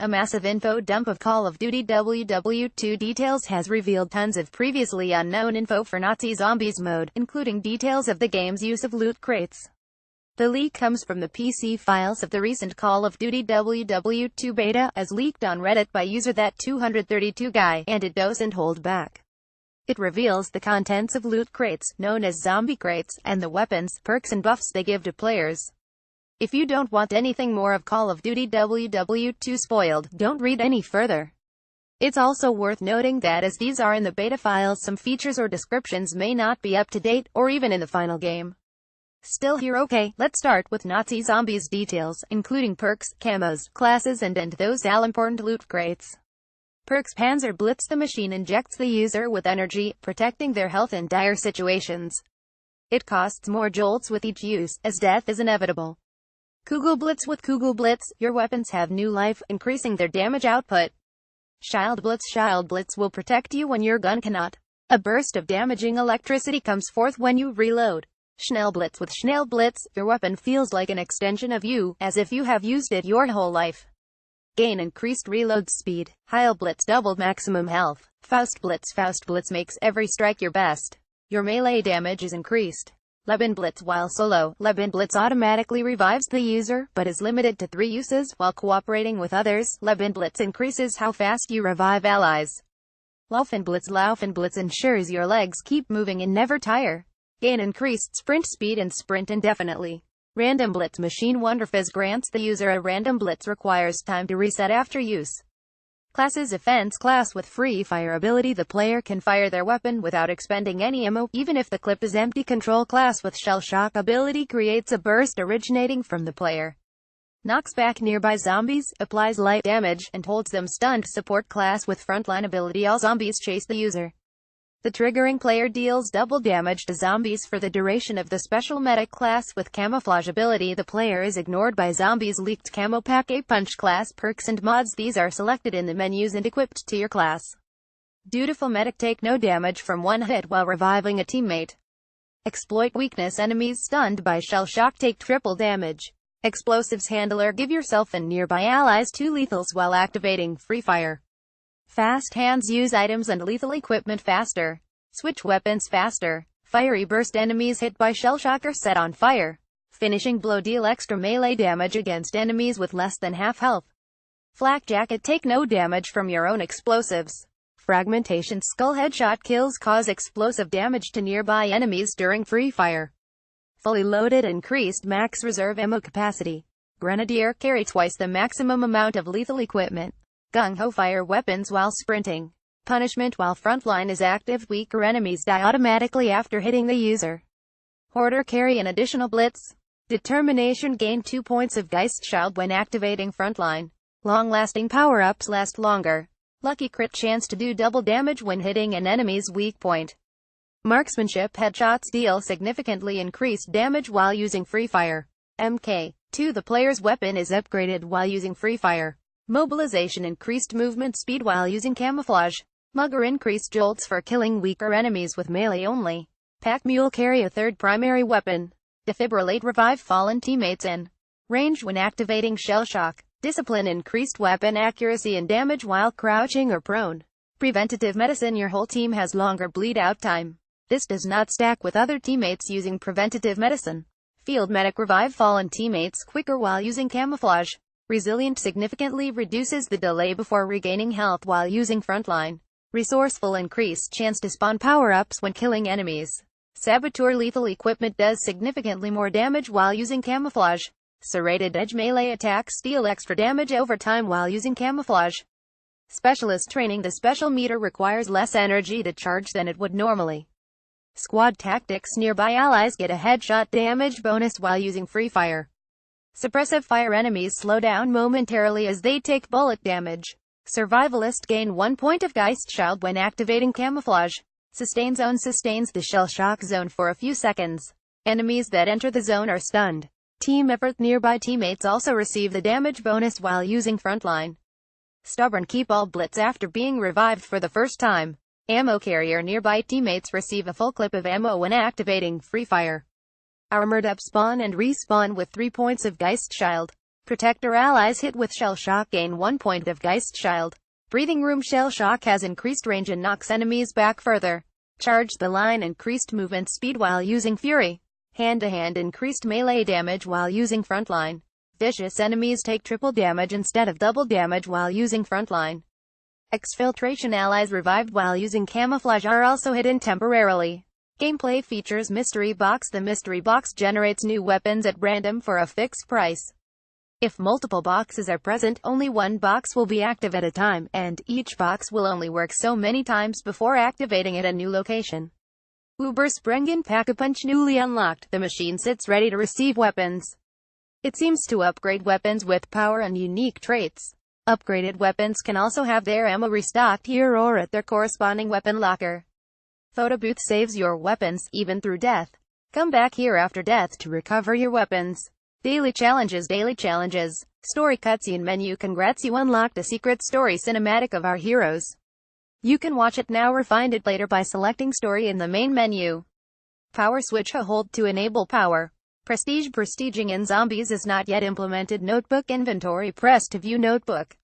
A massive info dump of Call of Duty WW2 details has revealed tons of previously unknown info for Nazi Zombies mode, including details of the game's use of loot crates. The leak comes from the PC files of the recent Call of Duty WW2 beta, as leaked on Reddit by user that232 guy, and it doesn't hold back. It reveals the contents of loot crates, known as zombie crates, and the weapons, perks and buffs they give to players. If you don't want anything more of Call of Duty WW2 spoiled, don't read any further. It's also worth noting that as these are in the beta files, some features or descriptions may not be up to date, or even in the final game. Still here. Okay, let's start with Nazi Zombies details, including perks, camos, classes and those all-important loot crates. Perks. Panzer Blitz. The machine injects the user with energy, protecting their health in dire situations. It costs more jolts with each use, as death is inevitable. Kugel Blitz. With Kugel Blitz, your weapons have new life, increasing their damage output. Shield Blitz. Shield Blitz will protect you when your gun cannot. A burst of damaging electricity comes forth when you reload. Schnell Blitz. With Schnell Blitz, your weapon feels like an extension of you, as if you have used it your whole life. Gain increased reload speed. Heil Blitz. Double maximum health. Faust Blitz. Faust Blitz makes every strike your best. Your melee damage is increased. Leben Blitz. While solo, Leben Blitz automatically revives the user, but is limited to 3 uses. While cooperating with others, Leben Blitz increases how fast you revive allies. Laufen Blitz. Laufen Blitz ensures your legs keep moving and never tire. Gain increased sprint speed and sprint indefinitely. Random Blitz. Machine Wonderfizz grants the user a random blitz, requires time to reset after use. Classes. Offense class. With free fire ability, the player can fire their weapon without expending any ammo, even if the clip is empty. Control class. With shell shock ability, creates a burst originating from the player. Knocks back nearby zombies, applies light damage, and holds them stunned. Support class. With frontline ability, all zombies chase the user. The triggering player deals double damage to zombies for the duration of the special medic class. With camouflage ability, the player is ignored by zombies. Leaked camo pack. A punch class. Perks and mods. These are selected in the menus and equipped to your class. Dutiful medic. Take no damage from one hit while reviving a teammate. Exploit weakness. Enemies stunned by shell shock take triple damage. Explosives handler. Give yourself and nearby allies 2 lethals while activating free fire. Fast hands. Use items and lethal equipment faster. Switch weapons faster. Fiery burst. Enemies hit by shell shock are set on fire. Finishing blow. Deal extra melee damage against enemies with less than half health. Flak jacket. Take no damage from your own explosives. Fragmentation. Skull headshot kills cause explosive damage to nearby enemies during free fire. Fully loaded. Increased max reserve ammo capacity. Grenadier. Carry twice the maximum amount of lethal equipment. Gung-ho. Fire weapons while sprinting. Punishment. While frontline is active, weaker enemies die automatically after hitting the user. Hoarder. Carry an additional blitz. Determination. Gain 2 points of Geist Shield when activating frontline. Long-lasting power-ups last longer. Lucky crit. Chance to do double damage when hitting an enemy's weak point. Marksmanship. Headshots deal significantly increased damage while using free fire. MK2. The player's weapon is upgraded while using free fire. Mobilization. Increased movement speed while using camouflage. Mugger. Increased jolts for killing weaker enemies with melee only. Pack Mule. Carry a 3rd primary weapon. Defibrillate. Revive fallen teammates in range when activating shell shock. Discipline. Increased weapon accuracy and damage while crouching or prone. Preventative medicine. Your whole team has longer bleed out time. This does not stack with other teammates using preventative medicine. Field Medic. Revive fallen teammates quicker while using camouflage. Resilient. Significantly reduces the delay before regaining health while using frontline. Resourceful. Increased chance to spawn power-ups when killing enemies. Saboteur. Lethal equipment does significantly more damage while using camouflage. Serrated Edge. Melee attacks deal extra damage over time while using camouflage. Specialist training. The special meter requires less energy to charge than it would normally. Squad tactics. Nearby allies get a headshot damage bonus while using free fire. Suppressive fire. Enemies slow down momentarily as they take bullet damage. Survivalist. Gain 1 point of Geist Shield when activating camouflage. Sustain Zone. Sustains the shell shock zone for a few seconds. Enemies that enter the zone are stunned. Team effort. Nearby teammates also receive the damage bonus while using frontline. Stubborn. Keep all blitz after being revived for the first time. Ammo carrier. Nearby teammates receive a full clip of ammo when activating free fire. Armored up. Spawn and respawn with 3 points of Geist Shield. Protector allies hit with shell shock gain 1 point of Geist Shield. Breathing room shell shock has increased range and knocks enemies back further. Charge the line increased movement speed while using Fury. Hand-to-hand increased melee damage while using Frontline. Vicious enemies take triple damage instead of double damage while using Frontline. Exfiltration allies revived while using Camouflage are also hidden temporarily. Gameplay features Mystery Box. The Mystery Box generates new weapons at random for a fixed price. If multiple boxes are present, only one box will be active at a time, and each box will only work so many times before activating at a new location. Überspringen Pack-a-Punch newly unlocked. The machine sits ready to receive weapons. It seems to upgrade weapons with power and unique traits. Upgraded weapons can also have their ammo restocked here or at their corresponding weapon locker. Photo booth saves your weapons, even through death. Come back here after death to recover your weapons. Daily challenges. Story cutscene menu. Congrats, you unlocked a secret story cinematic of our heroes. You can watch it now or find it later by selecting story in the main menu. Power switch. Hold to enable power. Prestiging in zombies is not yet implemented. Notebook inventory. Press to view notebook.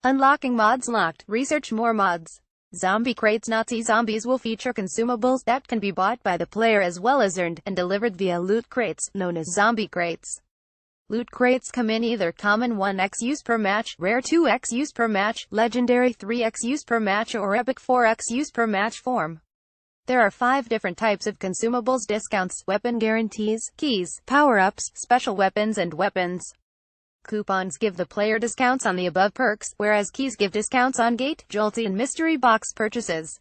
Unlocking mods locked. Research more mods. Zombie crates. Nazi zombies will feature consumables that can be bought by the player as well as earned and delivered via loot crates, known as zombie crates. Loot crates come in either common 1x use per match, rare 2x use per match, legendary 3x use per match or epic 4x use per match form. There are 5 different types of consumables: discounts, weapon guarantees, keys, power-ups, special weapons and weapons. Coupons give the player discounts on the above perks, whereas keys give discounts on gate, jolty and mystery box purchases.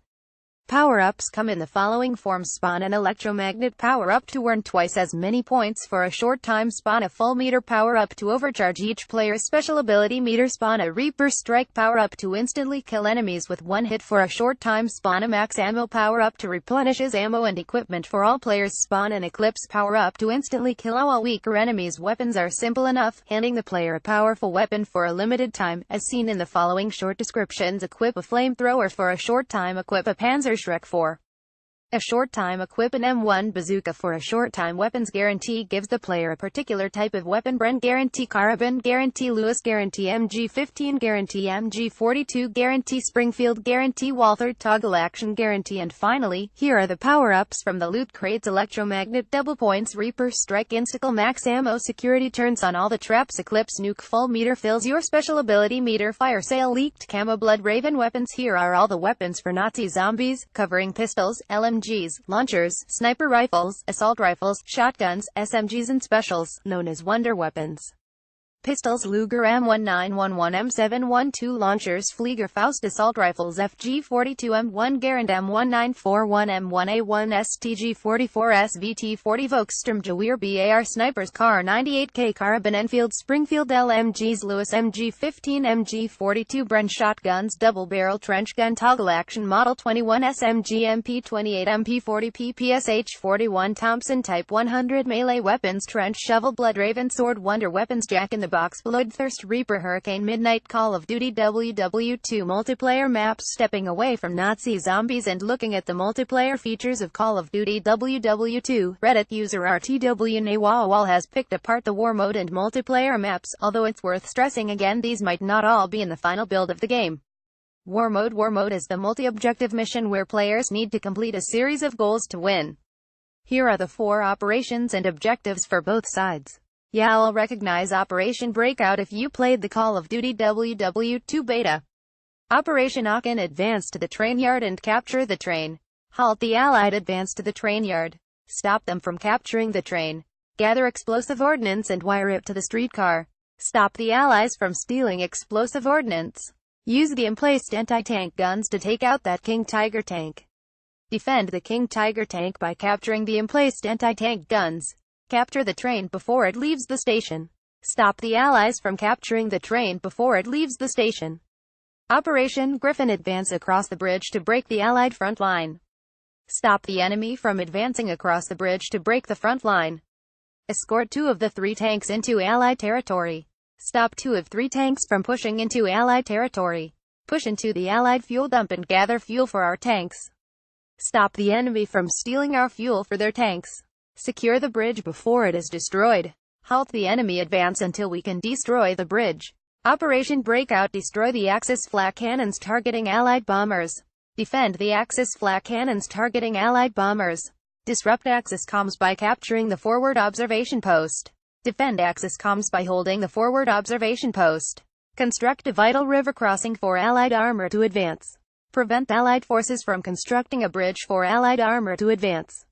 Power-ups come in the following forms: spawn an electromagnet power-up to earn twice as many points for a short time, spawn a full meter power-up to overcharge each player's special ability meter, spawn a Reaper Strike power-up to instantly kill enemies with one hit for a short time, spawn a max ammo power-up to replenishes ammo and equipment for all players, spawn an Eclipse power-up to instantly kill all weaker enemies. Weapons are simple enough, handing the player a powerful weapon for a limited time, as seen in the following short descriptions: equip a flamethrower for a short time, equip a Panzer Shrek for a short time, equip an M1 bazooka for a short time. Weapons guarantee gives the player a particular type of weapon: Bren guarantee, Carbon guarantee, Lewis guarantee, MG15 guarantee, MG42 guarantee, Springfield guarantee, Walther toggle action guarantee. And finally, here are the power-ups from the loot crates: electromagnet double points, Reaper Strike instacle, max ammo, security turns on all the traps, Eclipse nuke, full meter fills your special ability meter, fire sale, leaked camo, Blood Raven weapons. Here are all the weapons for Nazi zombies, covering pistols, LMGs, launchers, sniper rifles, assault rifles, shotguns, SMGs and specials, known as wonder weapons. Pistols: Luger M1911, M712, launchers: Flieger Faust, assault rifles: FG42, M1 Garand, M1941, M1A1, STG44, SVT40, Volkssturm Gewehr, BAR snipers, Kar 98K, Carbon Enfield, Springfield LMGs, Lewis MG15, MG42, Bren shotguns, double barrel trench gun, toggle action, Model 21, SMG, MP28, MP40, PPSH41, Thompson Type 100, melee weapons, trench shovel, Blood Raven sword, wonder weapons, Jack in the Box, Bloodthirst, Reaper, Hurricane, Midnight, Call of Duty WW2 multiplayer maps. Stepping away from Nazi zombies and looking at the multiplayer features of Call of Duty WW2, Reddit user RTWNawawal has picked apart the war mode and multiplayer maps, although it's worth stressing again these might not all be in the final build of the game. War mode is the multi-objective mission where players need to complete a series of goals to win. Here are the 4 operations and objectives for both sides. You'll recognize Operation Breakout if you played the Call of Duty WW2 beta. Operation Aachen: advance to the train yard and capture the train. Halt the Allied advance to the train yard. Stop them from capturing the train. Gather explosive ordnance and wire it to the streetcar. Stop the Allies from stealing explosive ordnance. Use the emplaced anti-tank guns to take out that King Tiger tank. Defend the King Tiger tank by capturing the emplaced anti-tank guns. Capture the train before it leaves the station. Stop the Allies from capturing the train before it leaves the station. Operation Griffin: advance across the bridge to break the Allied front line. Stop the enemy from advancing across the bridge to break the front line. Escort 2 of the 3 tanks into Allied territory. Stop 2 of 3 tanks from pushing into Allied territory. Push into the Allied fuel dump and gather fuel for our tanks. Stop the enemy from stealing our fuel for their tanks. Secure the bridge before it is destroyed. Halt the enemy advance until we can destroy the bridge. Operation Breakout. Destroy the Axis flak cannons targeting Allied bombers. Defend the Axis flak cannons targeting Allied bombers. Disrupt Axis comms by capturing the forward observation post. Defend Axis comms by holding the forward observation post. Construct a vital river crossing for Allied armor to advance. Prevent Allied forces from constructing a bridge for Allied armor to advance.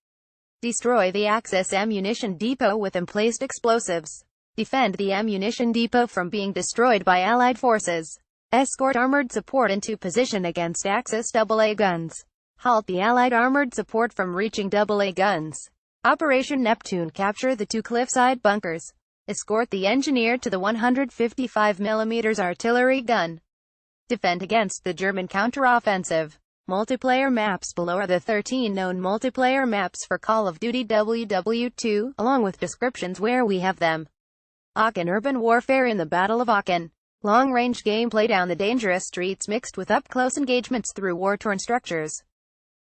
Destroy the Axis ammunition depot with emplaced explosives. Defend the ammunition depot from being destroyed by Allied forces. Escort armored support into position against Axis AA guns. Halt the Allied armored support from reaching AA guns. Operation Neptune. Capture the 2 cliffside bunkers. Escort the engineer to the 155mm artillery gun. Defend against the German counteroffensive. Multiplayer maps. Below are the 13 known multiplayer maps for Call of Duty WW2, along with descriptions where we have them. Aachen. Urban warfare in the Battle of Aachen. Long-range gameplay down the dangerous streets mixed with up-close engagements through war-torn structures.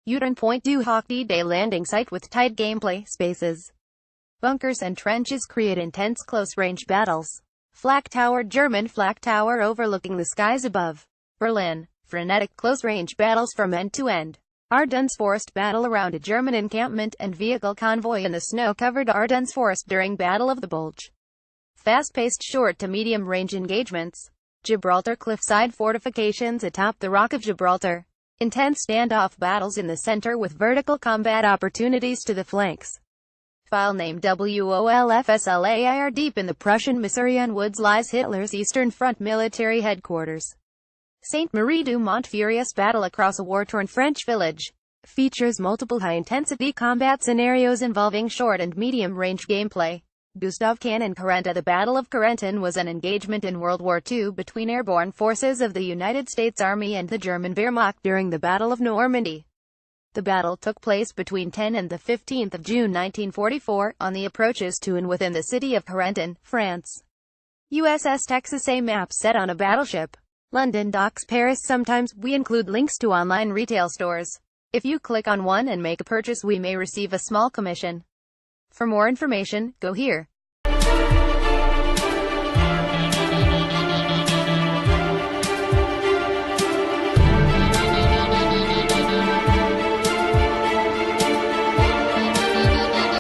U-turn point. Du Hoc D-Day landing site with tight gameplay spaces. Bunkers and trenches create intense close-range battles. Flak Tower. German flak tower overlooking the skies above Berlin. Frenetic close-range battles from end to end. Ardennes forest battle around a German encampment and vehicle convoy in the snow-covered Ardennes forest during Battle of the Bulge. Fast-paced short to medium-range engagements. Gibraltar. Cliffside fortifications atop the Rock of Gibraltar. Intense standoff battles in the center with vertical combat opportunities to the flanks. File name WOLFSLAIR. Deep in the Prussian Masurian woods lies Hitler's Eastern Front military headquarters. Sainte-Marie-du-Mont. Furious battle across a war-torn French village. Features multiple high-intensity combat scenarios involving short and medium-range gameplay. Gustav Cannon. Carenta. The Battle of Carentan was an engagement in World War II between airborne forces of the United States Army and the German Wehrmacht during the Battle of Normandy. The battle took place between 10 and 15 June 1944, on the approaches to and within the city of Carentan, France. USS Texas. A map set on a battleship. London docks. Paris. Sometimes we include links to online retail stores. If you click on one and make a purchase, we may receive a small commission. For more information, go here.